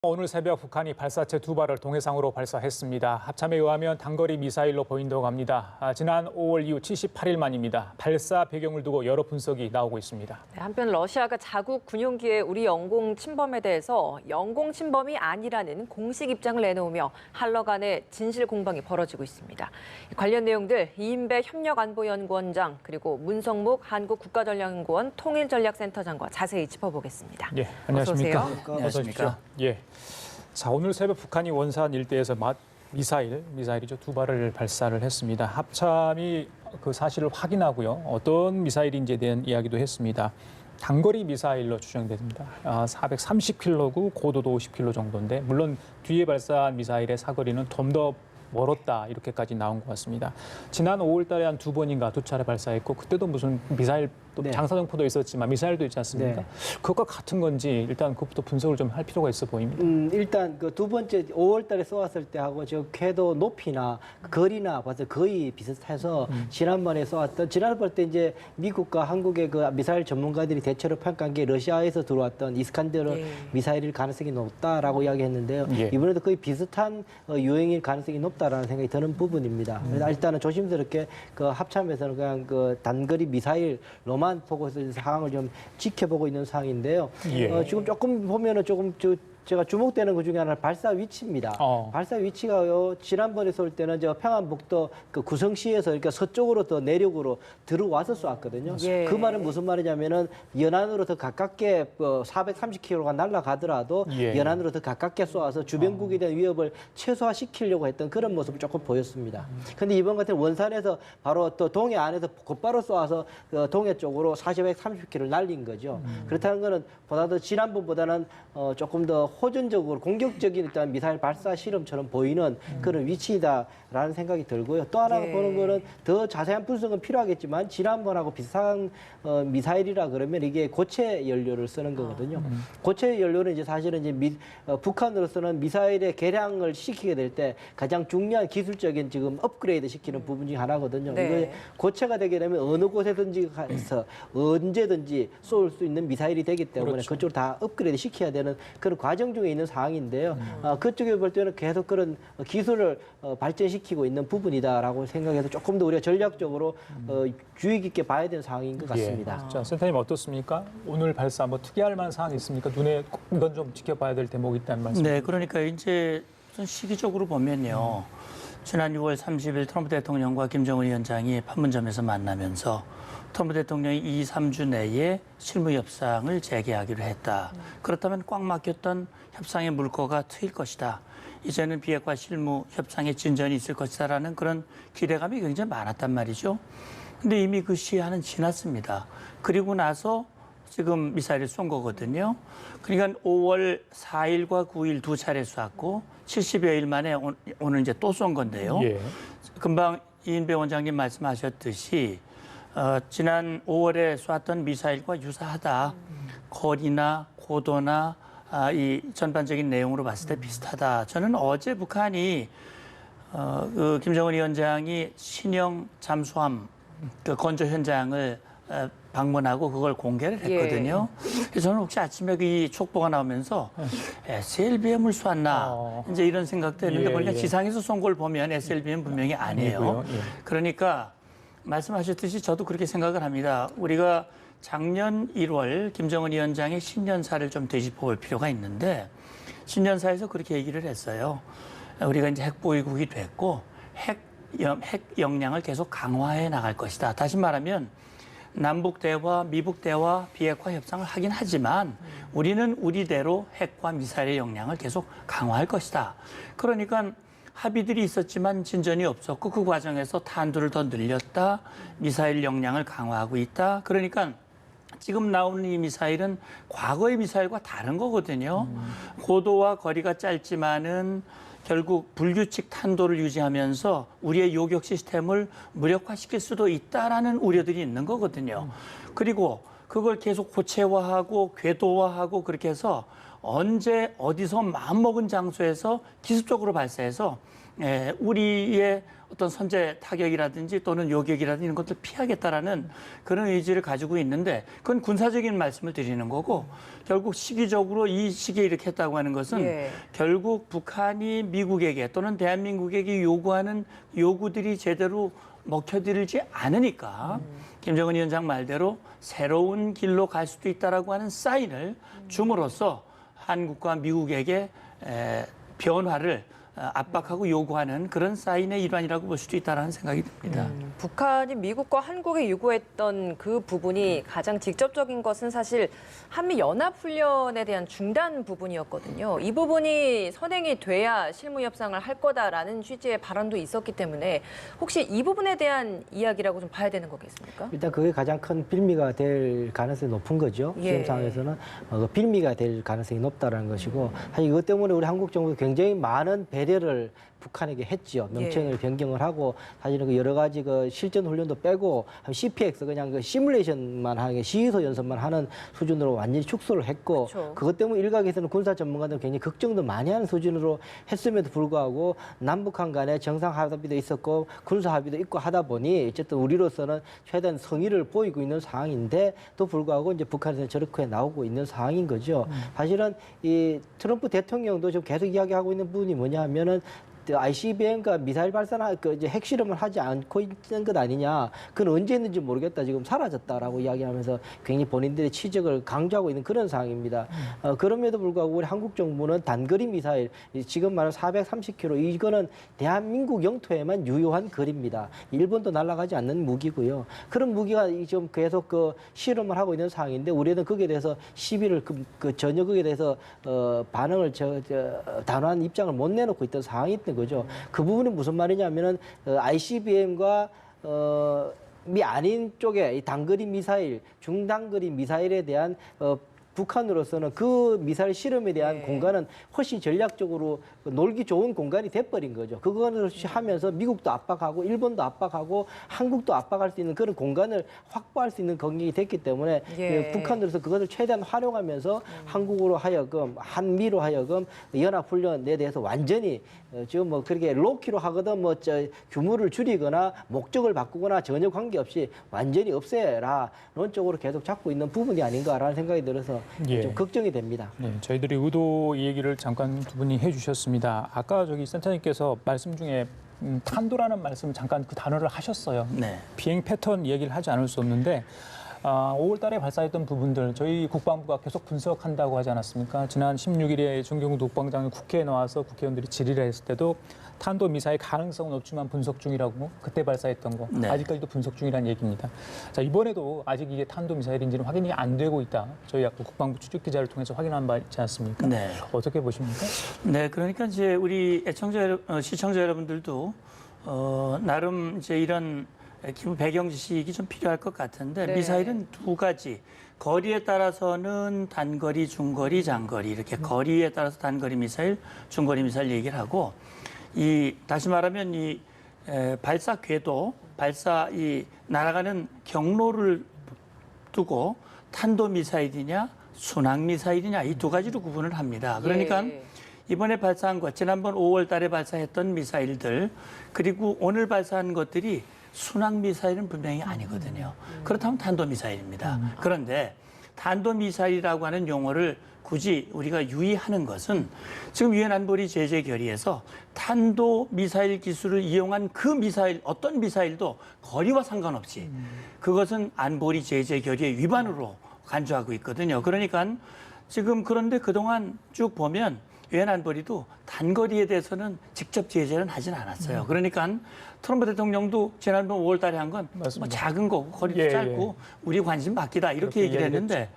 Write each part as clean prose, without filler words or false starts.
오늘 새벽 북한이 발사체 2발을 동해상으로 발사했습니다. 합참에 의하면 단거리 미사일로 보인다고 합니다. 지난 5월 이후 78일 만입니다. 발사 배경을 두고 여러 분석이 나오고 있습니다. 한편 러시아가 자국 군용기의 우리 영공 침범에 대해서 영공 침범이 아니라는 공식 입장을 내놓으며 한러 간의 진실 공방이 벌어지고 있습니다. 관련 내용들 이인배 협력안보연구원장 그리고 문성묵 한국국가전략연구원 통일전략센터장과 자세히 짚어보겠습니다. 예, 안녕하십니까? 어서 오세요. 안녕하십니까? 예. 자, 오늘 새벽 북한이 원산 일대에서 미사일이죠. 2발을 발사를 했습니다. 합참이 그 사실을 확인하고요. 어떤 미사일인지에 대한 이야기도 했습니다. 단거리 미사일로 추정됩니다. 430km고 고도도 50km 정도인데 물론 뒤에 발사한 미사일의 사거리는 좀 더 멀었다 이렇게까지 나온 것 같습니다. 지난 5월 달에 한 2번인가 2차례 발사했고 그때도 무슨 미사일 또 장사정포도 있었지만 미사일도 있지 않습니까? 그것과 같은 건지 일단 그것부터 분석을 좀 할 필요가 있어 보입니다. 일단 그 두 번째 5월 달에 쏘았을 때하고 저 궤도 높이나 거리나 봐서 거의 비슷해서 지난번에 쏘았던 지난번 때 이제 미국과 한국의 그 미사일 전문가들이 대체로 평가한 게 러시아에서 들어왔던 이스칸데르 미사일일 가능성이 높다라고 이야기했는데요. 이번에도 거의 비슷한 유형일 가능성이 높다라는 생각이 드는 부분입니다. 일단은 조심스럽게 그 합참에서는 그냥 그 단거리 미사일로만 보고 있어서 상황을 좀 지켜보고 있는 상황인데요. 지금 조금 보면은 조금 제가 주목되는 것 중에 하나는 발사 위치입니다. 발사 위치가요. 지난번에 쏠 때는 저 평안북도 그 구성시에서 그러니까 서쪽으로 더 내륙으로 들어와서 쏘았거든요. 그 말은 무슨 말이냐면은 연안으로 더 가깝게 430km가 날아가더라도 연안으로 더 가깝게 쏘아서 주변국에 대한 위협을 최소화시키려고 했던 그런 모습을 조금 보였습니다. 그런데 이번 같은 원산에서 바로 또 동해 안에서 곧바로 쏘아서 동해 쪽으로 430km를 날린 거죠. 그렇다는 거는 보다 더 지난번보다는 조금 더 호전적으로 공격적인 일단 미사일 발사 실험처럼 보이는 그런 위치다라는 생각이 들고요. 또 하나 보는 거는 더 자세한 분석은 필요하겠지만 지난번하고 비슷한 미사일이라 그러면 이게 고체 연료를 쓰는 거거든요. 고체 연료는 이제 사실은 이제 북한으로서는 미사일의 개량을 시키게 될 때 가장 중요한 기술적인 지금 업그레이드 시키는 부분 중에 하나거든요. 이게 고체가 되게 되면 어느 곳에든지 가서 언제든지 쏠 수 있는 미사일이 되기 때문에 그쪽으로 다 업그레이드 시켜야 되는 그런 과정 중에 있는 상황인데요. 그쪽에 볼 때는 계속 그런 기술을 발전시키고 있는 부분이다라고 생각해서 조금 더 우리가 전략적으로 주의 깊게 봐야 되는 상황인 것 같습니다. 자, 센터님 어떻습니까? 오늘 발사 뭐 특이할 만한 사항이 있습니까? 눈에 이건 좀 지켜봐야 될 대목이 있다는 말씀. 네, 그러니까 이제 시기적으로 보면요. 지난 6월 30일 트럼프 대통령과 김정은 위원장이 판문점에서 만나면서 트럼프 대통령이 2, 3주 내에 실무 협상을 재개하기로 했다. 그렇다면 꽉 막혔던 협상의 물꼬가 트일 것이다. 이제는 비핵화 실무 협상에 진전이 있을 것이다라는 그런 기대감이 굉장히 많았단 말이죠. 근데 이미 그 시한은 지났습니다. 그리고 나서 지금 미사일을 쏜 거거든요. 그러니까 5월 4일과 9일 두 차례 쐈고 70여일 만에 오늘 이제 또 쏜 건데요. 금방 이인배 원장님 말씀하셨듯이 지난 5월에 쐈던 미사일과 유사하다. 거리나 고도나 이 전반적인 내용으로 봤을 때 비슷하다. 저는 어제 북한이 그 김정은 위원장이 신형 잠수함 그 건조 현장을 방문하고 그걸 공개를 했거든요. 그래서 저는 혹시 아침에 이 촉보가 나오면서 SLBM을 쐈나 이제 이런 생각도 했는데 보니까 지상에서 쏜 걸 보면 SLBM 분명히 아니에요. 그러니까 말씀하셨듯이 저도 그렇게 생각을 합니다. 우리가 작년 1월 김정은 위원장의 신년사를 좀 되짚어 볼 필요가 있는데 신년사에서 그렇게 얘기를 했어요. 우리가 이제 핵보유국이 됐고 핵 역량을 계속 강화해 나갈 것이다. 다시 말하면 남북 대화, 미북 대화, 비핵화 협상을 하긴 하지만 우리는 우리대로 핵과 미사일의 역량을 계속 강화할 것이다. 그러니까 합의들이 있었지만 진전이 없었고 그 과정에서 탄두를 더 늘렸다. 미사일 역량을 강화하고 있다. 그러니까 지금 나오는 이 미사일은 과거의 미사일과 다른 거거든요. 고도와 거리가 짧지만은 결국 불규칙 탄도를 유지하면서 우리의 요격 시스템을 무력화시킬 수도 있다라는 우려들이 있는 거거든요. 그리고 그걸 계속 고체화하고 궤도화하고 그렇게 해서 언제 어디서 마음먹은 장소에서 기습적으로 발사해서 우리의 어떤 선제 타격이라든지 또는 요격이라든지 이런 것들 피하겠다라는 그런 의지를 가지고 있는데 그건 군사적인 말씀을 드리는 거고 결국 시기적으로 이 시기에 이렇게 했다고 하는 것은 예. 결국 북한이 미국에게 또는 대한민국에게 요구하는 요구들이 제대로 먹혀들지 않으니까 김정은 위원장 말대로 새로운 길로 갈 수도 있다라고 하는 사인을 줌으로써 한국과 미국에게 변화를 압박하고 요구하는 그런 사인의 일환이라고 볼 수도 있다는 생각이 듭니다. 북한이 미국과 한국에 요구했던 그 부분이 가장 직접적인 것은 사실 한미 연합훈련에 대한 중단 부분이었거든요. 이 부분이 선행이 돼야 실무 협상을 할 거다라는 취지의 발언도 있었기 때문에 혹시 이 부분에 대한 이야기라고 좀 봐야 되는 거겠습니까? 일단 그게 가장 큰 빌미가 될 가능성이 높은 거죠. 예. 지금 상황에서는 빌미가 될 가능성이 높다는 것이고 사실 이것 때문에 우리 한국 정부가 굉장히 많은 배려를 북한에게 했지요. 명칭을 변경을 하고 사실은 그 여러 가지 그 실전 훈련도 빼고 CPX 그냥 그 시뮬레이션만 하는 시위소 연습만 하는 수준으로 완전히 축소를 했고 그렇죠. 그것 때문에 일각에서는 군사 전문가들 굉장히 걱정도 많이 하는 수준으로 했음에도 불구하고 남북한 간에 정상 합의도 있었고 군사 합의도 있고 하다 보니 어쨌든 우리로서는 최대한 성의를 보이고 있는 상황인데 또 불구하고 이제 북한에서 저렇게 나오고 있는 상황인 거죠. 사실은 이 트럼프 대통령도 지금 계속 이야기하고 있는 부분이 뭐냐 하면은 ICBM과 미사일 발사나 이제 핵실험을 하지 않고 있는 것 아니냐. 그건 언제 했는지 모르겠다. 지금 사라졌다라고 이야기하면서 굉장히 본인들의 치적을 강조하고 있는 그런 상황입니다. 그럼에도 불구하고 우리 한국 정부는 단거리 미사일, 지금 말하는 430km, 이거는 대한민국 영토에만 유효한 거리입니다. 일본도 날아가지 않는 무기고요. 그런 무기가 지금 계속 그 실험을 하고 있는 상황인데 우리는 거기에 대해서 시비를 전혀 거기에 대해서 반응을 단호한 입장을 못 내놓고 있던 상황이 있던 거죠. 그 부분이 무슨 말이냐면은 ICBM과 미 아닌 쪽에 이 단거리 미사일, 중단거리 미사일에 대한 북한으로서는 그 미사일 실험에 대한 공간은 훨씬 전략적으로 놀기 좋은 공간이 돼버린 거죠. 그거를 하면서 미국도 압박하고 일본도 압박하고 한국도 압박할 수 있는 그런 공간을 확보할 수 있는 경력이 됐기 때문에 북한으로서 그것을 최대한 활용하면서 한국으로 하여금 한미로 하여금 연합훈련에 대해서 완전히 지금 뭐 그렇게 로키로 하거든 뭐 규모를 줄이거나 목적을 바꾸거나 전혀 관계없이 완전히 없애라 이런 쪽으로 계속 잡고 있는 부분이 아닌가라는 생각이 들어서 좀 걱정이 됩니다. 네, 저희들이 의도 이 얘기를 잠깐 두 분이 해주셨습니다. 아까 저기 센터님께서 말씀 중에 탄도라는 말씀 잠깐 그 단어를 하셨어요. 네. 비행 패턴 얘기를 하지 않을 수 없는데 5월 달에 발사했던 부분들 저희 국방부가 계속 분석한다고 하지 않았습니까? 지난 16일에 정경훈 국방장이 국회에 나와서 국회의원들이 질의를 했을 때도 탄도미사일 가능성은 없지만 분석 중이라고 그때 발사했던 거 네. 아직까지도 분석 중이라는 얘기입니다. 자, 이번에도 아직 이게 탄도미사일인지는 확인이 안 되고 있다. 저희 아까 국방부 추적 기자를 통해서 확인한 바 있지 않습니까? 네. 어떻게 보십니까? 네, 그러니까 이제 우리 시청자 여러분들도 나름 이제 이런 기본 배경 지식이 좀 필요할 것 같은데 미사일은 두 가지. 거리에 따라서는 단거리, 중거리, 장거리 이렇게 거리에 따라서 단거리 미사일, 중거리 미사일 얘기를 하고 다시 말하면 이 발사 궤도, 이 날아가는 경로를 두고 탄도 미사일이냐, 순항 미사일이냐 이 두 가지로 구분을 합니다. 그러니까 이번에 발사한 것, 지난번 5월 달에 발사했던 미사일들 그리고 오늘 발사한 것들이 순항 미사일은 분명히 아니거든요. 그렇다면 탄도 미사일입니다. 그런데 탄도 미사일이라고 하는 용어를 굳이 우리가 유의하는 것은 지금 유엔 안보리 제재 결의에서 탄도 미사일 기술을 이용한 그 미사일 어떤 미사일도 거리와 상관없이 그것은 안보리 제재 결의의 위반으로 간주하고 있거든요. 그러니까 지금 그런데 그동안 쭉 보면 유엔 안보리도 단거리에 대해서는 직접 제재는 하진 않았어요. 그러니까 트럼프 대통령도 지난번 5월 달에 한 건 뭐 작은 거고 거리도 짧고 우리 관심 바뀌다 이렇게 얘기를 했는데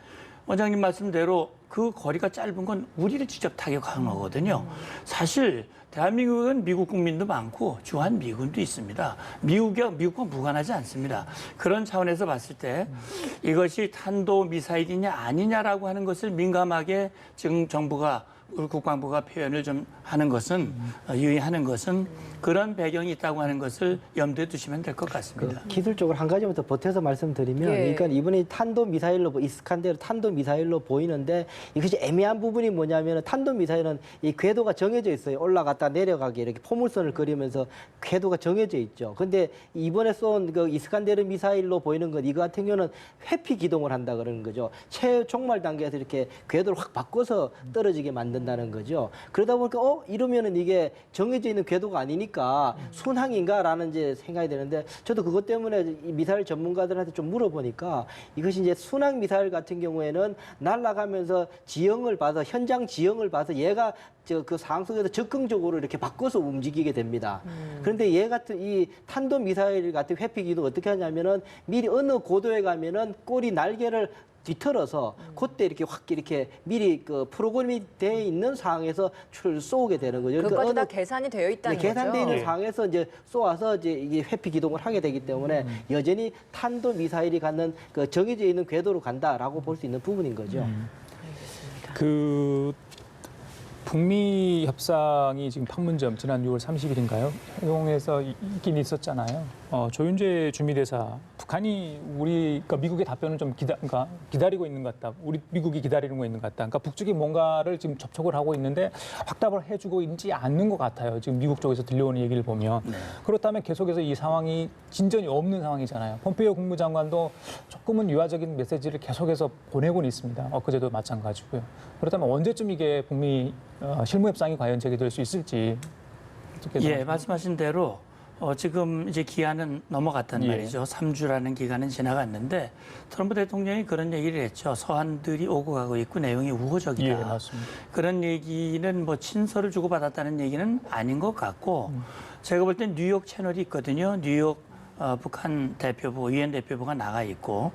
원장님 말씀대로 그 거리가 짧은 건 우리를 직접 타격하는 거거든요. 사실 대한민국은 미국 국민도 많고 주한 미군도 있습니다. 미국과 무관하지 않습니다. 그런 차원에서 봤을 때 이것이 탄도 미사일이냐 아니냐라고 하는 것을 민감하게 지금 정부가 우리 국방부가 표현을 좀 하는 것은 유의하는 것은 그런 배경이 있다고 하는 것을 염두에 두시면 될 것 같습니다. 기술적으로 한 가지만 더 보태서 말씀드리면, 예. 그러니까 이번에 탄도 미사일로 이스칸데르 탄도 미사일로 보이는데 이것이 애매한 부분이 뭐냐면 탄도 미사일은 이 궤도가 정해져 있어요. 올라갔다 내려가게 이렇게 포물선을 그리면서 궤도가 정해져 있죠. 근데 이번에 쏜 그 이스칸데르 미사일로 보이는 것 이거 같은 경우는 회피 기동을 한다 그러는 거죠. 최종말 단계에서 이렇게 궤도를 확 바꿔서 떨어지게 만든다는 거죠. 그러다 보니까 이러면은 이게 정해져 있는 궤도가 아니니까 순항인가라는 이제 생각이 되는데, 저도 그것 때문에 이 미사일 전문가들한테 좀 물어보니까 이것이 이제 순항 미사일 같은 경우에는 날아가면서 지형을 봐서 현장 지형을 봐서 얘가 그 상황 속에서 적극적으로 이렇게 바꿔서 움직이게 됩니다. 그런데 얘 같은 이 탄도 미사일 같은 회피 기동 어떻게 하냐면은 미리 어느 고도에 가면은 꼬리 날개를 뒤틀어서 그때 이렇게 확 이렇게 미리 그 프로그램이 돼 있는 상황에서 쏘게 되는 거죠. 그것까지 다 계산이 되어 있다는 거죠. 계산되어 있는 상황에서 이제 쏘아서 이제 이게 회피 기동을 하게 되기 때문에 여전히 탄도 미사일이 갖는 그 정해져 있는 궤도로 간다라고 볼 수 있는 부분인 거죠. 그 북미 협상이 지금 판문점 지난 6월 30일인가요? 해동에서 있긴 있었잖아요. 조윤재 주미대사, 북한이 그러니까 미국의 답변을 좀 그러니까 기다리고 있는 것 같다. 우리 미국이 기다리는 거 있는 것 같다. 그러니까 북쪽이 뭔가를 지금 접촉을 하고 있는데 확답을 해주고 있지 않는 것 같아요. 지금 미국 쪽에서 들려오는 얘기를 보면. 그렇다면 계속해서 이 상황이 진전이 없는 상황이잖아요. 폼페이오 국무장관도 조금은 유화적인 메시지를 계속해서 보내고는 있습니다. 엊그제도 마찬가지고요. 그렇다면 언제쯤 이게 북미 실무 협상이 과연 재개될 수 있을지. 예, 말씀하신 대로 지금 이제 기한은 넘어갔단 예. 말이죠. 3주라는 기간은 지나갔는데 트럼프 대통령이 그런 얘기를 했죠. 서한들이 오고 가고 있고 내용이 우호적이다. 예, 맞습니다. 그런 얘기는 뭐 친서를 주고받았다는 얘기는 아닌 것 같고 제가 볼 땐 뉴욕 채널이 있거든요. 뉴욕 북한 대표부, 유엔 대표부가 나가 있고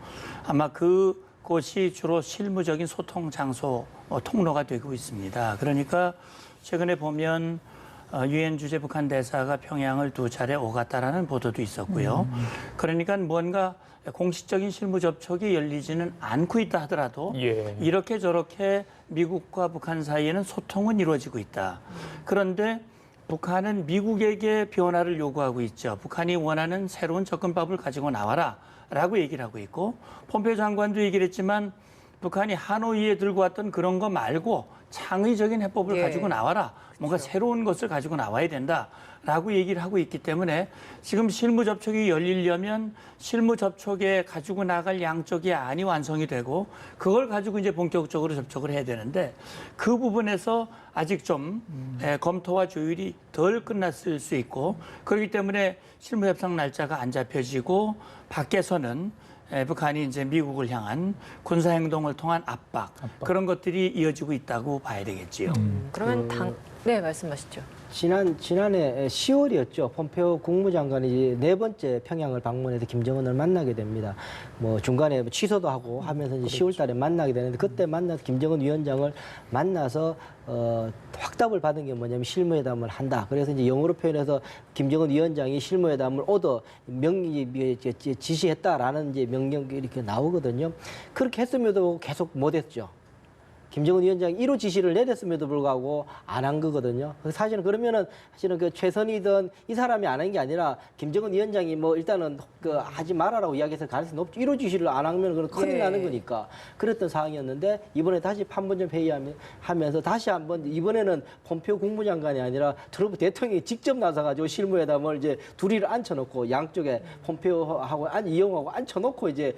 아마 그곳이 주로 실무적인 소통 장소, 통로가 되고 있습니다. 그러니까 최근에 보면 유엔 주재 북한 대사가 평양을 2차례 오갔다라는 보도도 있었고요. 그러니까 뭔가 공식적인 실무 접촉이 열리지는 않고 있다 하더라도 예. 이렇게 저렇게 미국과 북한 사이에는 소통은 이루어지고 있다. 그런데 북한은 미국에게 변화를 요구하고 있죠. 북한이 원하는 새로운 접근법을 가지고 나와라라고 얘기를 하고 있고 폼페이오 장관도 얘기를 했지만 북한이 하노이에 들고 왔던 그런 거 말고 창의적인 해법을 예. 가지고 나와라. 뭔가 새로운 것을 가지고 나와야 된다라고 얘기를 하고 있기 때문에 지금 실무 접촉이 열리려면 실무 접촉에 가지고 나갈 양쪽의 안이 완성이 되고 그걸 가지고 이제 본격적으로 접촉을 해야 되는데 그 부분에서 아직 좀 검토와 조율이 덜 끝났을 수 있고 그렇기 때문에 실무 협상 날짜가 안 잡혀지고 밖에서는 북한이 이제 미국을 향한 군사 행동을 통한 압박. 그런 것들이 이어지고 있다고 봐야 되겠지요. 그러면 네, 말씀하시죠. 지난해 10월이었죠. 폼페이오 국무장관이 이제 4번째 평양을 방문해서 김정은을 만나게 됩니다. 뭐 중간에 취소도 하고 하면서 이제 10월달에 만나게 되는데 그때 만나서 김정은 위원장을 만나서 확답을 받은 게 뭐냐면 실무회담을 한다. 그래서 이제 영어로 표현해서 김정은 위원장이 실무회담을 지시했다라는 이제 명령이 이렇게 나오거든요. 그렇게 했음에도 계속 못했죠. 김정은 위원장이 1호 지시를 내렸음에도 불구하고 안 한 거거든요. 사실은 그러면은 사실은 그 최선이든 이 사람이 안 한 게 아니라 김정은 위원장이 뭐 일단은 그 하지 말아라고 이야기해서 가능성이 높죠. 1호 지시를 안 하면 그건 큰일 예. 나는 거니까 그랬던 상황이었는데 이번에 다시 판문점 회의하면서 다시 한번 이번에는 폼페이오 국무장관이 아니라 트럼프 대통령이 직접 나서가지고 실무회담을 이제 둘이를 앉혀놓고 양쪽에 폼페이오하고 이용하고 앉혀놓고 이제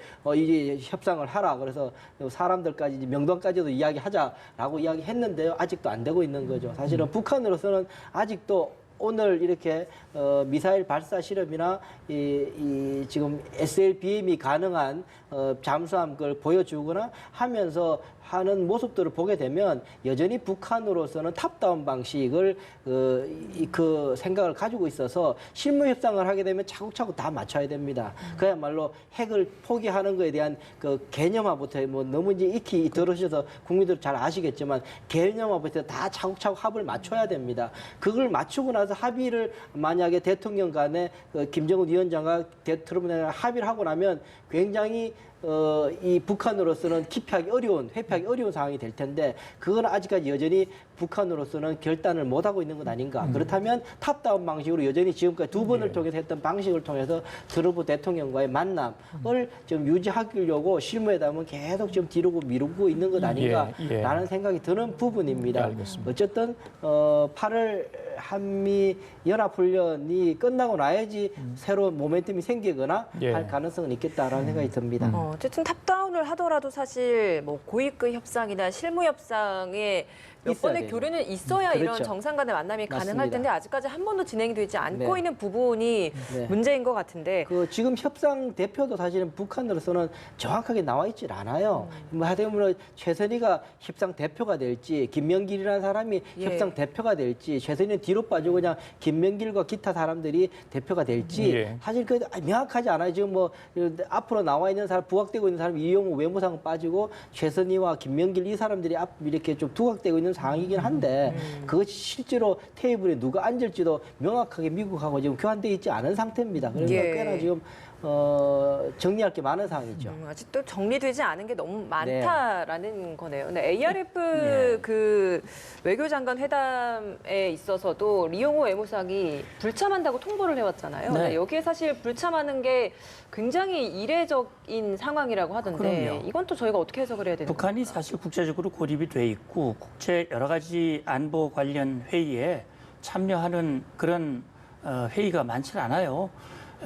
협상을 하라. 그래서 사람들까지 이제 명단까지도 하자라고 이야기했는데요. 아직도 안 되고 있는 거죠. 사실은 북한으로서는 아직도 오늘 이렇게 미사일 발사 실험이나 지금 SLBM이 가능한 잠수함 그걸 보여주거나 하면서 하는 모습들을 보게 되면 여전히 북한으로서는 탑다운 방식을 그 생각을 가지고 있어서 실무 협상을 하게 되면 차곡차곡 다 맞춰야 됩니다. 그야말로 핵을 포기하는 것에 대한 그 개념화부터 뭐 너무 이제 익히 들으셔서 국민들 잘 아시겠지만 개념화부터 다 차곡차곡 합을 맞춰야 됩니다. 그걸 맞추고 나서 나서 합의를 만약에 대통령 간에 김정은 위원장과 트럼프 대통령이 합의를 하고 나면 굉장히 이 북한으로서는 회피하기 어려운 상황이 될 텐데 그건 아직까지 여전히 북한으로서는 결단을 못하고 있는 것 아닌가. 그렇다면 탑다운 방식으로 여전히 지금까지 두 번을 통해서 했던 방식을 통해서 트럼프 대통령과의 만남을 좀 유지하려고 실무회담은 계속 좀 뒤로 미루고 있는 것 아닌가라는 생각이 드는 부분입니다. 알겠습니다. 어쨌든 8월 한미 연합훈련이 끝나고 나야지 새로운 모멘텀이 생기거나 할 가능성은 있겠다라는 생각이 듭니다. 어쨌든 탑다운을 하더라도 사실 뭐 고위급 협상이나 실무 협상에 몇 있어야 번의 되죠. 교류는 있어야 이런 그렇죠. 정상 간의 만남이 가능할 맞습니다. 텐데 아직까지 한 번도 진행되지 않고 네. 있는 부분이 네. 문제인 것 같은데 지금 협상 대표도 사실은 북한으로서는 정확하게 나와 있질 않아요. 뭐 하여튼 최선희가 협상 대표가 될지 김명길이라는 사람이 예. 협상 대표가 될지 최선희는 뒤로 빠지고 그냥 김명길과 기타 사람들이 대표가 될지 예. 사실 그 명확하지 않아요. 지금 뭐 앞으로 나와 있는 사람 부각되고 있는 사람 이용우 외무상 빠지고 최선희와 김명길 이 사람들이 이렇게 좀 두각되고 있는 상황이긴 한데 그것이 실제로 테이블에 누가 앉을지도 명확하게 미국하고 지금 교환돼 있지 않은 상태입니다. 그래서 예. 꽤나 지금 정리할 게 많은 상황이죠. 아직도 정리되지 않은 게 너무 많다라는 거네요. 근데 예. ARF 그 외교장관 회담에 있어서도 리용호 외무상이 불참한다고 통보를 해왔잖아요. 네. 근데 여기에 사실 불참하는 게 굉장히 이례적인 상황이라고 하던데 그럼요. 이건 또 저희가 어떻게 해석을 해야 되는 북한이 사실 국제적으로 고립이 돼 있고 국제 여러 가지 안보 관련 회의에 참여하는 그런 회의가 많지 않아요.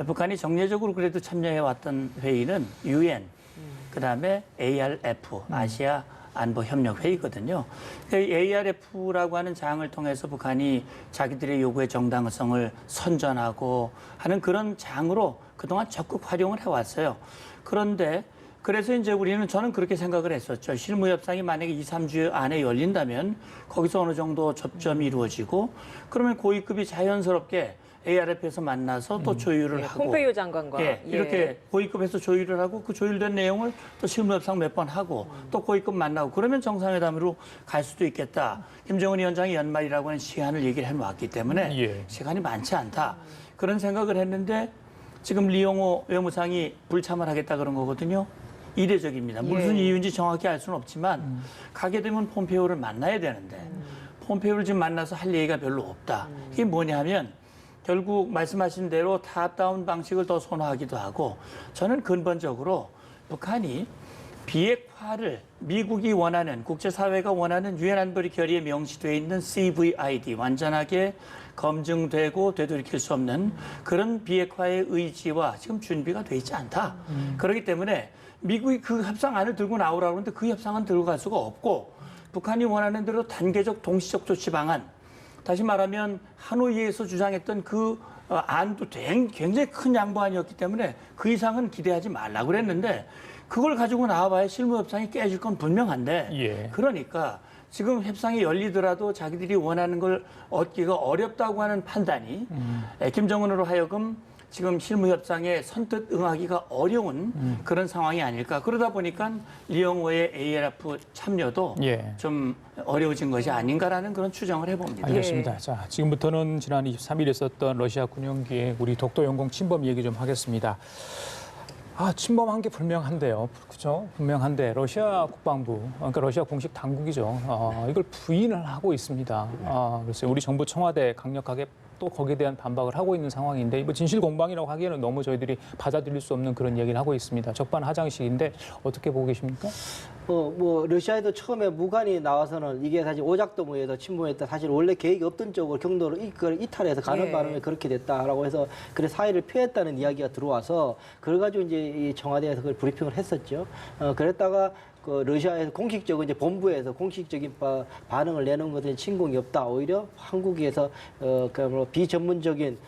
북한이 정례적으로 그래도 참여해왔던 회의는 UN, 그다음에 ARF, 아시아 안보협력회의거든요. ARF라고 하는 장을 통해서 북한이 자기들의 요구의 정당성을 선전하고 하는 그런 장으로 그동안 적극 활용을 해왔어요. 그런데 그래서 이제 저는 그렇게 생각을 했었죠. 실무협상이 만약에 2, 3주 안에 열린다면 거기서 어느 정도 접점이 이루어지고 그러면 고위급이 자연스럽게 ARF에서 만나서 또 조율을 하고 폼페이오 장관과 이렇게 고위급에서 조율을 하고 그 조율된 내용을 또 실무협상 몇 번 하고 또 고위급 만나고 그러면 정상회담으로 갈 수도 있겠다. 김정은 위원장이 연말이라고 하는 시간을 얘기를 해놓았기 때문에 시간이 많지 않다. 그런 생각을 했는데 지금 리용호 외무상이 불참을 하겠다 그런 거거든요. 이례적입니다. 무슨 이유인지 정확히 알 수는 없지만 가게 되면 폼페이오를 만나야 되는데 폼페이오를 지금 만나서 할 얘기가 별로 없다. 이게 뭐냐 하면 결국 말씀하신 대로 탑다운 방식을 더 선호하기도 하고 저는 근본적으로 북한이 비핵화를 미국이 원하는 국제사회가 원하는 유엔 안보리 결의에 명시되어 있는 CVID 완전하게 검증되고 되돌이킬 수 없는 그런 비핵화의 의지와 지금 준비가 돼 있지 않다. 그렇기 때문에 미국이 그 협상안을 들고 나오라고 하는데 그 협상안 들고 갈 수가 없고 북한이 원하는 대로 단계적 동시적 조치 방안 다시 말하면 하노이에서 주장했던 그 안도 굉장히 큰 양보안이었기 때문에 그 이상은 기대하지 말라고 그랬는데 그걸 가지고 나와봐야 실무협상이 깨질 건 분명한데 그러니까 지금 협상이 열리더라도 자기들이 원하는 걸 얻기가 어렵다고 하는 판단이 김정은으로 하여금 지금 실무협상에 선뜻 응하기가 어려운 그런 상황이 아닐까. 그러다 보니까 리용호의 ARF 참여도 좀 어려워진 것이 아닌가라는 그런 추정을 해봅니다. 알겠습니다. 자, 지금부터는 지난 23일에 있었던 러시아 군용기의 우리 독도 영공 침범 얘기 좀 하겠습니다. 침범한 게 분명한데요. 그렇죠? 분명한데 러시아 국방부, 그러니까 러시아 공식 당국이죠. 이걸 부인을 하고 있습니다. 글쎄요. 우리 정부 청와대 강력하게 또 거기에 대한 반박을 하고 있는 상황인데 진실 공방이라고 하기에는 너무 저희들이 받아들일 수 없는 그런 얘기를 하고 있습니다. 적반하장식인데 어떻게 보고 계십니까? 러시아에도 처음에 무관이 나와서는 이게 사실 오작동에 의해서 침범했다. 사실 원래 계획이 없던 쪽으로 경로를 이탈해서 가는 바람에 그렇게 됐다라고 해서 그래 사의를 표했다는 이야기가 들어와서 그걸 가지고 이제 이 청와대에서 그걸 브리핑을 했었죠. 그랬다가 러시아에서 공식적인 이제 본부에서 공식적인 반응을 내놓은 것은 침공이 없다. 오히려 한국에서 비전문적인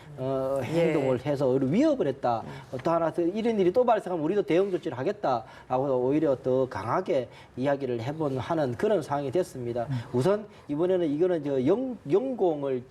행동을 해서 오히려 위협을 했다. 또 하나 이런 일이 또 발생하면 우리도 대응 조치를 하겠다라고 오히려 더 강하게 이야기를 하는 그런 상황이 됐습니다. 우선 이번에는 이거는 영공을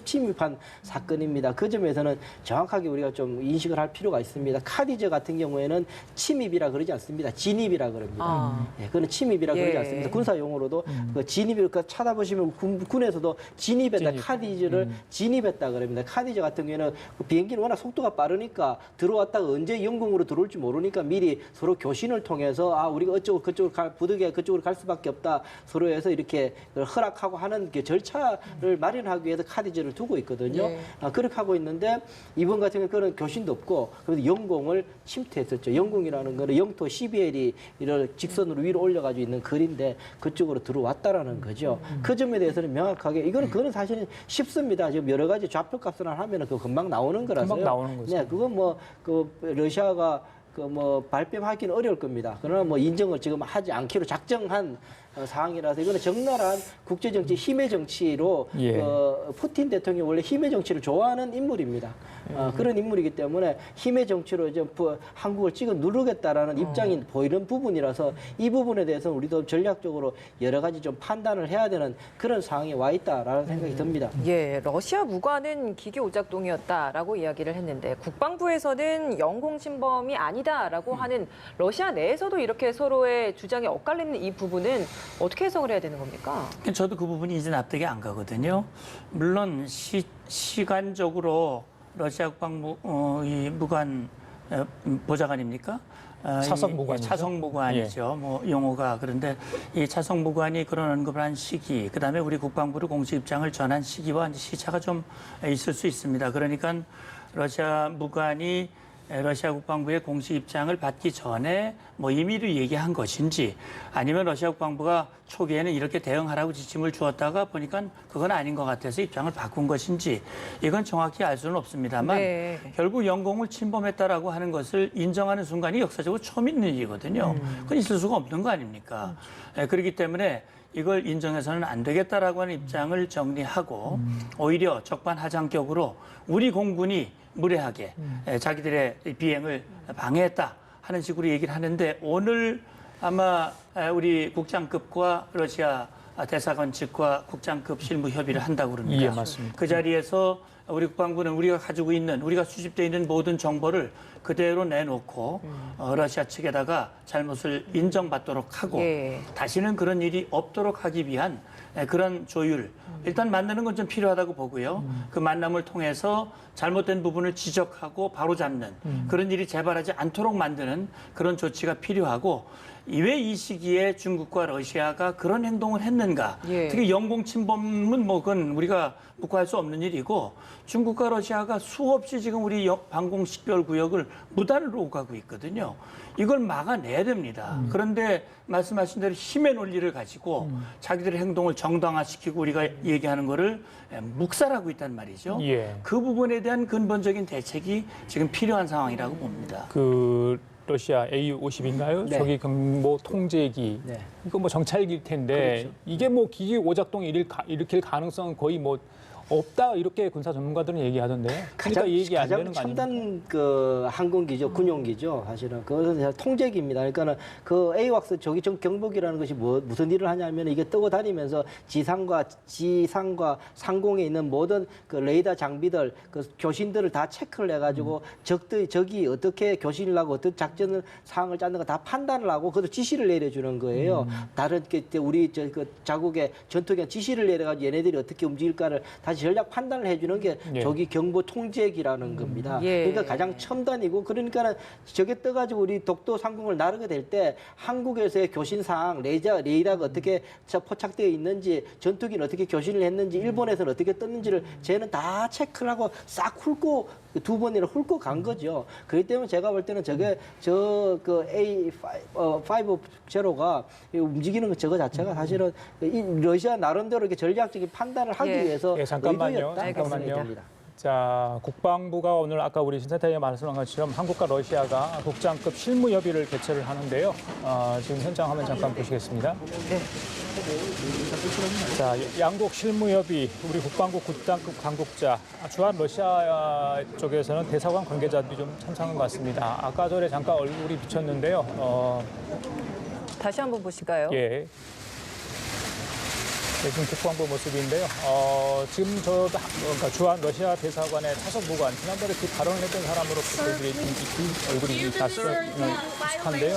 침입한 사건입니다. 그 점에서는 정확하게 우리가 좀 인식을 할 필요가 있습니다. 카디제 같은 경우에는 침입이라 침입이라 그러지 않습니다. 진입이라 그럽니다. 아. 예, 그거는 침입이라 예. 그러지 않습니다. 군사 용어로도 그 진입을 찾아보시면 군에서도 진입했다, 진입. 카디즈를 진입했다 그럽니다. 카디즈 같은 경우에는 그 비행기는 워낙 속도가 빠르니까 들어왔다가 언제 영공으로 들어올지 모르니까 미리 서로 교신을 통해서 우리가 어쩌고 그쪽으로 부득이하게 그쪽으로 갈 수밖에 없다 서로 해서 이렇게 허락하고 하는 그 절차를 마련하기 위해서 카디즈를 두고 있거든요. 예. 그렇게 하고 있는데 이번 같은 경우는 그런 교신도 없고 그래서 영공을 침투했었죠. 영공이라는 거는 영토 CBL이 이를 직선으로 위로 올려가지고 있는 거리인데 그쪽으로 들어왔다라는 거죠. 그 점에 대해서는 명확하게 그거는 사실은 쉽습니다. 지금 여러 가지 좌표값을 하면은 그 금방 나오는 거라서요. 금방 나오는 거죠. 네, 그건 뭐 그 러시아가 발뺌하기는 어려울 겁니다. 그러나 뭐 인정을 지금 하지 않기로 작정한 상황이라서 이거는 적나라한 국제 정치 힘의 정치로 예. 푸틴 대통령이 원래 힘의 정치를 좋아하는 인물입니다. 그런 인물이기 때문에 힘의 정치로 이제 한국을 찍어 누르겠다라는 입장이 보이는 부분이라서 이 부분에 대해서는 우리도 전략적으로 여러 가지 좀 판단을 해야 되는 그런 상황에 와 있다라는 생각이 듭니다. 예, 러시아 무관은 기계 오작동이었다라고 이야기를 했는데 국방부에서는 영공 침범이 아니다라고 하는 러시아 내에서도 이렇게 서로의 주장이 엇갈리는 이 부분은 어떻게 해석을 해야 되는 겁니까? 저도 그 부분이 이제 납득이 안 가거든요. 물론 시간적으로 러시아 국방부 이 무관 보좌관입니까? 차석 무관이죠. 차석 무관이죠. 뭐 용어가 그런데 이 차석 무관이 그런 언급을 한 시기, 그다음에 우리 국방부로 공식 입장을 전한 시기와 시차가 좀 있을 수 있습니다. 그러니까 러시아 무관이 러시아 국방부의 공식 입장을 받기 전에 뭐 임의로 얘기한 것인지 아니면 러시아 국방부가 초기에는 이렇게 대응하라고 지침을 주었다가 보니까 그건 아닌 것 같아서 입장을 바꾼 것인지 이건 정확히 알 수는 없습니다만 네. 결국 영공을 침범했다라고 하는 것을 인정하는 순간이 역사적으로 처음 있는 일이거든요. 그건 있을 수가 없는 거 아닙니까? 그렇기 때문에 이걸 인정해서는 안 되겠다라고 하는 입장을 정리하고 오히려 적반하장격으로 우리 공군이 무례하게 자기들의 비행을 방해했다 하는 식으로 얘기를 하는데 오늘 아마 우리 국장급과 러시아 대사관 측과 국장급 실무 협의를 한다고 그럽니다. 예, 맞습니다. 그 자리에서 우리 국방부는 우리가 가지고 있는 우리가 수집되어 있는 모든 정보를 그대로 내놓고 러시아 측에다가 잘못을 인정받도록 하고 예. 다시는 그런 일이 없도록 하기 위한 그런 조율 일단 만나는 건 좀 필요하다고 보고요. 그 만남을 통해서 잘못된 부분을 지적하고 바로잡는 그런 일이 재발하지 않도록 만드는 그런 조치가 필요하고 왜 이 시기에 중국과 러시아가 그런 행동을 했는가? 예. 특히 영공 침범은 뭐 그건 우리가 묵과할 수 없는 일이고 중국과 러시아가 수없이 지금 우리 방공 식별 구역을 무단으로 오가고 있거든요. 이걸 막아내야 됩니다. 그런데 말씀하신 대로 힘의 논리를 가지고 자기들의 행동을 정당화시키고 우리가 얘기하는 거를 묵살하고 있단 말이죠. 예. 그 부분에 대한 근본적인 대책이 지금 필요한 상황이라고 봅니다. 그 러시아 A-50인가요? 네. 저기 뭐 통제기. 네. 이거 뭐 정찰기일 텐데 그렇죠. 이게 뭐 기계 오작동이 일으킬 가능성은 거의 뭐 없다 이렇게 군사 전문가들은 얘기하던데요. 그러니까 얘기 안 되는 거 아닙니까? 첨단 그 항공기죠, 군용기죠. 사실은 그것은 통제기입니다. 그러니까는 그 AWACS 저기 경보기라는 것이 무슨 일을 하냐면 이게 뜨고 다니면서 지상과 상공에 있는 모든 그 레이더 장비들, 그 교신들을 다 체크를 해가지고 적이 어떻게 교신을 하고 어떤 작전 사항을 짰는가 다 판단을 하고 그것을 지시를 내려주는 거예요. 다른 우리 그 자국의 전투기관 지시를 내려가지고 얘네들이 어떻게 움직일까를 다시 전략 판단을 해주는 게 예. 저기 경보 통제기라는 겁니다. 예. 그러니까 가장 첨단이고 그러니까는 저게 떠가지고 우리 독도 상공을 나르게 될 때 한국에서의 교신사항, 레이더가 어떻게 포착되어 있는지, 전투기는 어떻게 교신을 했는지, 일본에서는 어떻게 떴는지를 쟤는 다 체크를 하고 싹 훑고 두 번이나 훑고 간 거죠. 그렇기 때문에 제가 볼 때는 저게 그 A50가 움직이는 것 저거 자체가 사실은 이 러시아 나름대로 이렇게 전략적인 판단을 하기 예. 위해서 예, 잠깐만요. 의도였다 그렇게 생각이 잠깐만요. 됩니다. 자, 국방부가 오늘 아까 우리 신센터에 말씀한 것처럼 한국과 러시아가 국장급 실무 협의를 개최를 하는데요. 지금 현장 화면 잠깐 보시겠습니다. 네. 자, 양국 실무 협의, 우리 국방부 국장급 당국자, 주한 러시아 쪽에서는 대사관 관계자들이 좀 참석한 것 같습니다. 아까 전에 잠깐 얼굴이 비쳤는데요. 다시 한번 보실까요? 예. 네, 지금 국방부 모습인데요. 지금 그러니까 주한 러시아 대사관의 차석 보관, 지난번에 그 발언을 했던 사람으로 저희들이 그 얼굴이 다시 익숙한데요.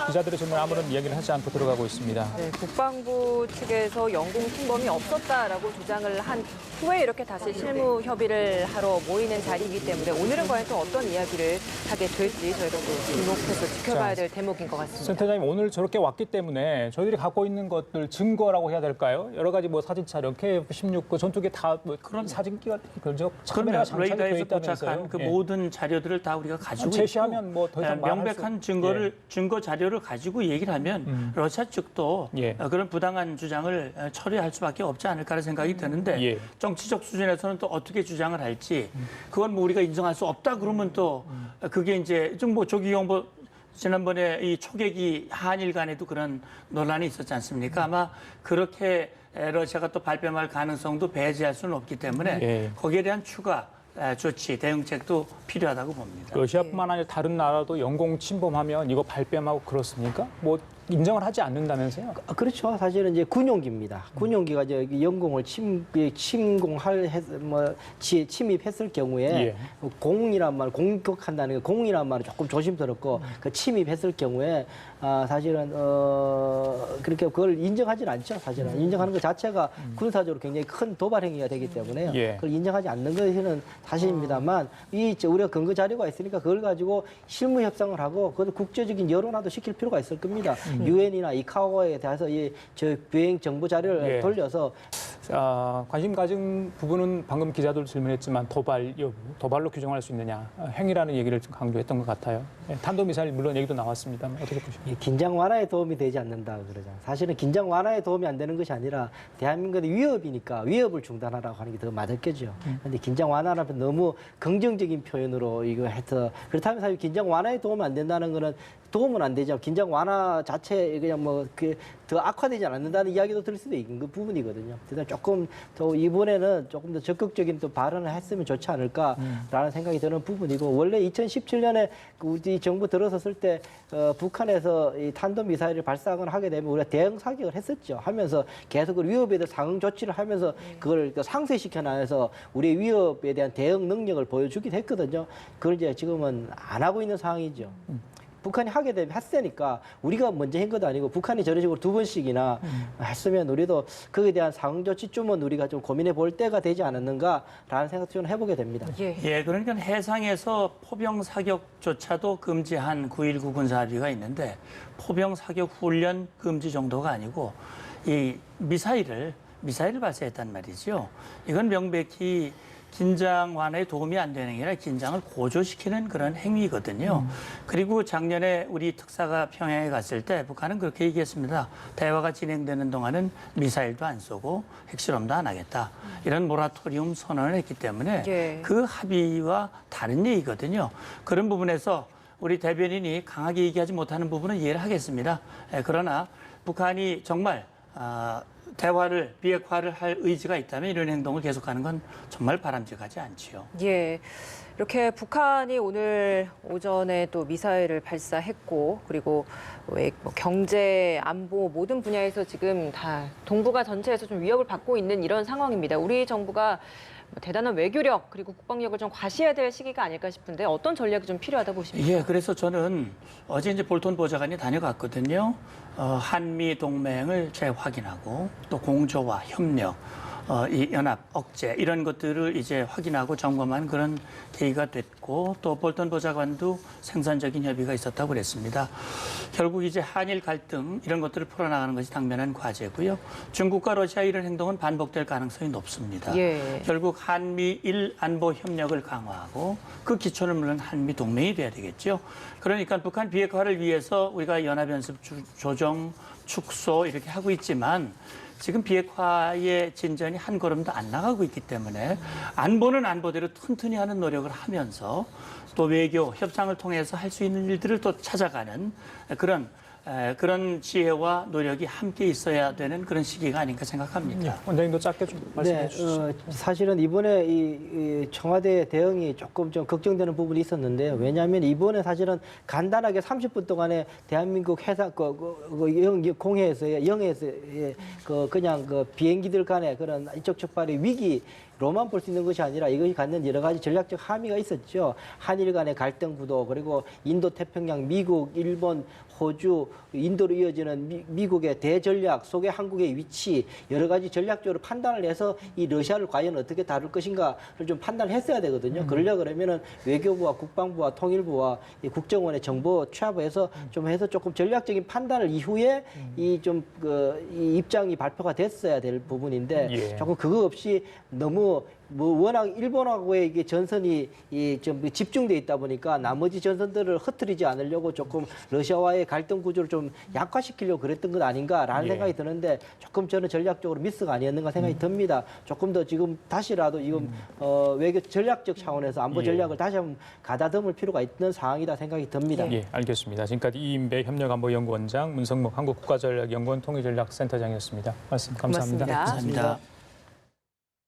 기자들의 질문에 아무런 이야기를 하지 않고 들어가고 있습니다. 네, 국방부 측에서 영공 침범이 없었다라고 주장을 한 후에 이렇게 다시 실무 협의를 하러 모이는 자리이기 때문에 오늘은 과연 또 어떤 이야기를 하게 될지 저희가 또 주목해서 지켜봐야 될 대목인 것 같습니다. 센터장님 오늘 저렇게 왔기 때문에 저희들이 갖고 있는 것들 증거라고 해야 될까요? 여러 가지 뭐 사진 촬영, KF-16 그 전투기 다뭐 그런 사진기가 그죠? 카메라 장착이 되어 레이더에서 있다면서요? 도착한 그 예. 모든 자료들을 다 우리가 가지고 제시하면 뭐 더 이상 말할 명백한 수- 증거 자료를 가지고 얘기를 하면 러시아 측도 예. 그런 부당한 주장을 처리할 수밖에 없지 않을까라는 생각이 드는데 예. 정치적 수준에서는 또 어떻게 주장을 할지 그건 뭐 우리가 인정할 수 없다 그러면 또 그게 이제 좀 뭐 조기경보 지난번에 이 초계기 한일 간에도 그런 논란이 있었지 않습니까? 아마 그렇게 러시아가 또 발뺌할 가능성도 배제할 수는 없기 때문에 예. 거기에 대한 추가 조치, 대응책도 필요하다고 봅니다. 러시아뿐만 아니라 다른 나라도 영공 침범하면 이거 발뺌하고 그렇습니까? 뭐 인정을 하지 않는다면서요? 그렇죠. 사실은 이제 군용기입니다. 군용기가 이제 영공을 침입했을 경우에 예. 공이란 말, 공격한다는 게 공이란 말은 조금 조심스럽고 그 침입했을 경우에 사실은 그렇게 그걸 인정하지는 않죠. 사실은 인정하는 것 자체가 군사적으로 굉장히 큰 도발 행위가 되기 때문에 예. 그걸 인정하지 않는 것은 사실입니다만 우리가 근거 자료가 있으니까 그걸 가지고 실무 협상을 하고 그걸 국제적인 여론화도 시킬 필요가 있을 겁니다. 유엔이나 이카오에 대해서 저 비행 정보 자료를 예. 돌려서 관심 가진 부분은 방금 기자들 질문했지만 도발 여부, 도발로 규정할 수 있느냐 행위라는 얘기를 좀 강조했던 것 같아요. 예, 탄도미사일 물론 얘기도 나왔습니다만 어떻게 보십니까? 긴장 완화에 도움이 되지 않는다 그러잖아요. 사실은 긴장 완화에 도움이 안 되는 것이 아니라 대한민국의 위협이니까 위협을 중단하라고 하는 게 더 맞았겠죠. 그런데 긴장 완화라면 너무 긍정적인 표현으로 이거 해서 그렇다면 사실 긴장 완화에 도움이 안 된다는 거는 도움은 안 되죠. 긴장 완화 자체 그냥 뭐 더 악화되지 않는다는 이야기도 들을 수도 있는 그 부분이거든요. 그래서 조금 더 이번에는 조금 더 적극적인 또 발언을 했으면 좋지 않을까라는 생각이 드는 부분이고 원래 2017년에 우리 정부 들어섰을 때 북한에서 이 탄도미사일을 발사를 하게 되면 우리가 대응 사격을 했었죠. 하면서 계속 그 위협에 대한 상응 조치를 하면서 그걸 상쇄시켜 나가서 우리의 위협에 대한 대응 능력을 보여주기도 했거든요. 그걸 이제 지금은 안 하고 있는 상황이죠. 북한이 하게 되면 했으니까 우리가 먼저 한 것도 아니고 북한이 저런 식으로 두 번씩이나 했으면 우리도 거기에 대한 상응 조치쯤은 우리가 좀 고민해 볼 때가 되지 않았는가라는 생각도 좀 해보게 됩니다. 예, 그러니까 해상에서 포병 사격조차도 금지한 9.19 군사합의가 있는데 포병 사격 훈련 금지 정도가 아니고 이 미사일을 발사했단 말이죠. 이건 명백히 긴장 완화에 도움이 안 되는 게 아니라 긴장을 고조시키는 그런 행위거든요. 그리고 작년에 우리 특사가 평양에 갔을 때 북한은 그렇게 얘기했습니다. 대화가 진행되는 동안은 미사일도 안 쏘고 핵실험도 안 하겠다. 이런 모라토리움 선언을 했기 때문에 예. 그 합의와 다른 얘기거든요. 그런 부분에서 우리 대변인이 강하게 얘기하지 못하는 부분은 이해를 하겠습니다. 그러나 북한이 정말 대화를 비핵화를 할 의지가 있다면 이런 행동을 계속하는 건 정말 바람직하지 않지요. 예. 이렇게 북한이 오늘 오전에 또 미사일을 발사했고 그리고 뭐 경제, 안보 모든 분야에서 지금 다 동북아 전체에서 좀 위협을 받고 있는 이런 상황입니다. 우리 정부가 대단한 외교력 그리고 국방력을 좀 과시해야 될 시기가 아닐까 싶은데 어떤 전략이 좀 필요하다 보십니까? 예, 그래서 저는 어제 이제 볼턴 보좌관이 다녀갔거든요. 한미 동맹을 재확인하고 또 공조와 협력, 이 연합, 억제 이런 것들을 이제 확인하고 점검한 그런 계기가 됐고 또 볼턴 보좌관도 생산적인 협의가 있었다고 그랬습니다. 결국 이제 한일 갈등 이런 것들을 풀어나가는 것이 당면한 과제고요. 중국과 러시아 이런 행동은 반복될 가능성이 높습니다. 예. 결국 한미일 안보 협력을 강화하고 그 기초는 물론 한미 동맹이 돼야 되겠죠. 그러니까 북한 비핵화를 위해서 우리가 연합연습 조정, 축소 이렇게 하고 있지만 지금 비핵화의 진전이 한 걸음도 안 나가고 있기 때문에 안보는 안보대로 튼튼히 하는 노력을 하면서 또 외교, 협상을 통해서 할 수 있는 일들을 또 찾아가는 그런 그런 지혜와 노력이 함께 있어야 되는 그런 시기가 아닌가 생각합니다. 원장님도 짧게 좀 말씀해 네, 주시죠. 사실은 이번에 이 청와대 대응이 조금 좀 걱정되는 부분이 있었는데요. 왜냐하면 이번에 사실은 간단하게 30분 동안에 대한민국 해상 공해에서의 영해에서의 그냥 비행기들 간의 그런 인적척발의 위기로만 볼 수 있는 것이 아니라 이것이 갖는 여러 가지 전략적 함의가 있었죠. 한일 간의 갈등 구도, 그리고 인도 태평양, 미국, 일본, 호주, 인도로 이어지는 미국의 대전략 속에 한국의 위치, 여러 가지 전략적으로 판단을 해서 이 러시아를 과연 어떻게 다룰 것인가를 좀 판단을 했어야 되거든요. 그러려고 그러면은 외교부와 국방부와 통일부와 이 국정원의 정보 취합해서 좀 해서 조금 전략적인 판단을 이후에 이 입장이 발표가 됐어야 될 부분인데 예. 조금 그거 없이 너무 워낙 일본하고의 이게 전선이 좀 집중돼 있다 보니까 나머지 전선들을 흐트리지 않으려고 조금 러시아와의 갈등 구조를 좀 약화시키려고 그랬던 것 아닌가라는 예. 생각이 드는데 조금 저는 전략적으로 미스가 아니었는가 생각이 듭니다. 조금 더 지금 다시라도 지금 외교 전략적 차원에서 안보 예. 전략을 다시 한번 가다듬을 필요가 있는 상황이다 생각이 듭니다. 예, 알겠습니다. 지금까지 이인배 협력안보연구원장, 문성목 한국국가전략연구원 통일전략센터장이었습니다. 말씀 감사합니다. 고맙습니다. 감사합니다.